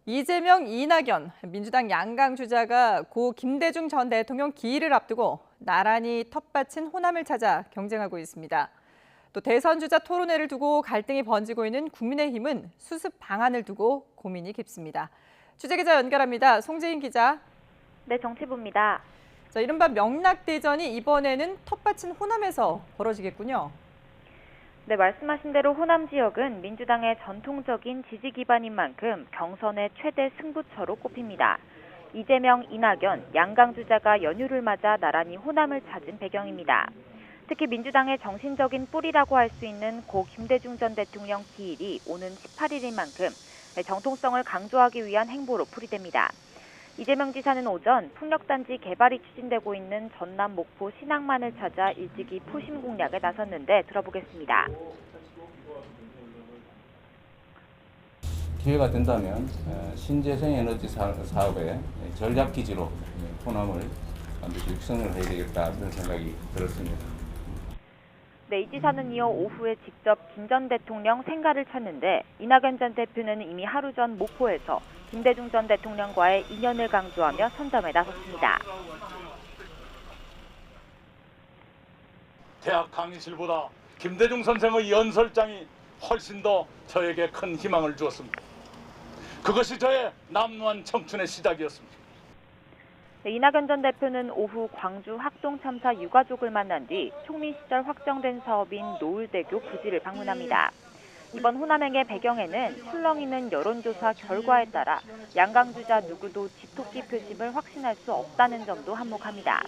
이재명, 이낙연, 민주당 양강 주자가 고 김대중 전 대통령 기일을 앞두고 나란히 텃밭인 호남을 찾아 경쟁하고 있습니다. 또 대선 주자 토론회를 두고 갈등이 번지고 있는 국민의힘은 수습 방안을 두고 고민이 깊습니다. 취재기자 연결합니다. 송재인 기자. 네, 정치부입니다. 이른바 명락대전이 이번에는 텃밭인 호남에서 벌어지겠군요. 네, 말씀하신 대로 호남 지역은 민주당의 전통적인 지지 기반인 만큼 경선의 최대 승부처로 꼽힙니다. 이재명, 이낙연, 양강 주자가 연휴를 맞아 나란히 호남을 찾은 배경입니다. 특히 민주당의 정신적인 뿌리라고 할 수 있는 고 김대중 전 대통령 기일이 오는 18일인 만큼 정통성을 강조하기 위한 행보로 풀이됩니다. 이재명 지사는 오전 풍력단지 개발이 추진되고 있는 전남 목포 신항만을 찾아 일찍이 포심 공략에 나섰는데 들어보겠습니다. 기회가 된다면 신재생 에너지 사업의 전략기지로 호남을 반드시 육성을 해야 되겠다는 생각이 들었습니다. 네, 이 지사는 이어 오후에 직접 김 전 대통령 생가를 찾는데 이낙연 전 대표는 이미 하루 전 목포에서 김대중 전 대통령과의 인연을 강조하며 선점에 나섰습니다. 대학 강의실보다 김대중 선생의 연설장이 훨씬 더 저에게 큰 희망을 주었습니다. 그것이 저의 남루한 청춘의 시작이었습니다. 네, 이낙연 전 대표는 오후 광주 학동 참사 유가족을 만난 뒤 총리 시절 확정된 사업인 노을대교 부지를 방문합니다. 이번 호남행의 배경에는 출렁이는 여론조사 결과에 따라 양강주자 누구도 집토끼 표심을 확신할 수 없다는 점도 한몫합니다.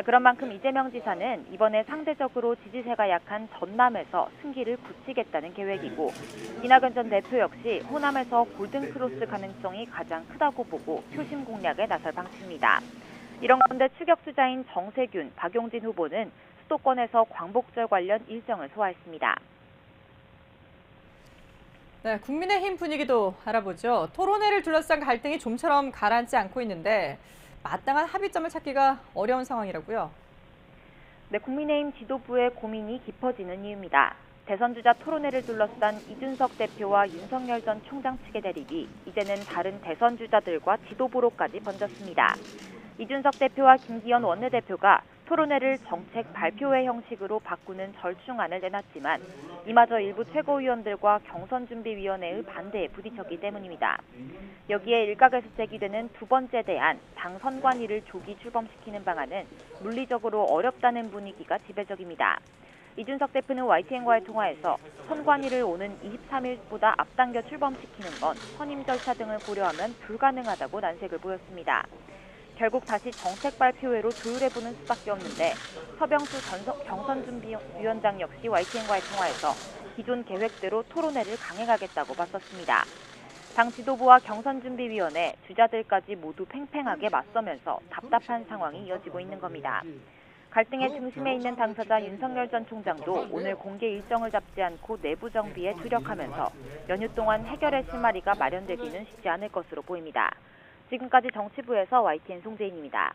그런 만큼 이재명 지사는 이번에 상대적으로 지지세가 약한 전남에서 승기를 굳히겠다는 계획이고 이낙연 전 대표 역시 호남에서 골든크로스 가능성이 가장 크다고 보고 표심 공략에 나설 방침입니다. 이런 가운데 추격주자인 정세균, 박용진 후보는 수도권에서 광복절 관련 일정을 소화했습니다. 네, 국민의힘 분위기도 알아보죠. 토론회를 둘러싼 갈등이 좀처럼 가라앉지 않고 있는데 마땅한 합의점을 찾기가 어려운 상황이라고요. 네, 국민의힘 지도부의 고민이 깊어지는 이유입니다. 대선 주자 토론회를 둘러싼 이준석 대표와 윤석열 전 총장 측의 대립이 이제는 다른 대선 주자들과 지도부로까지 번졌습니다. 이준석 대표와 김기현 원내대표가 토론회를 정책 발표회 형식으로 바꾸는 절충안을 내놨지만 이마저 일부 최고위원들과 경선준비위원회의 반대에 부딪혔기 때문입니다. 여기에 일각에서 제기되는 두 번째 대안, 당 선관위를 조기 출범시키는 방안은 물리적으로 어렵다는 분위기가 지배적입니다. 이준석 대표는 YTN과의 통화에서 선관위를 오는 23일보다 앞당겨 출범시키는 건 선임 절차 등을 고려하면 불가능하다고 난색을 보였습니다. 결국 다시 정책 발표회로 조율해보는 수밖에 없는데 서병수 경선준비위원장 역시 YTN과의 통화에서 기존 계획대로 토론회를 강행하겠다고 맞섰습니다. 당 지도부와 경선준비위원회, 주자들까지 모두 팽팽하게 맞서면서 답답한 상황이 이어지고 있는 겁니다. 갈등의 중심에 있는 당사자 윤석열 전 총장도 오늘 공개 일정을 잡지 않고 내부 정비에 주력하면서 연휴 동안 해결의 실마리가 마련되기는 쉽지 않을 것으로 보입니다. 지금까지 정치부에서 YTN 송재인입니다.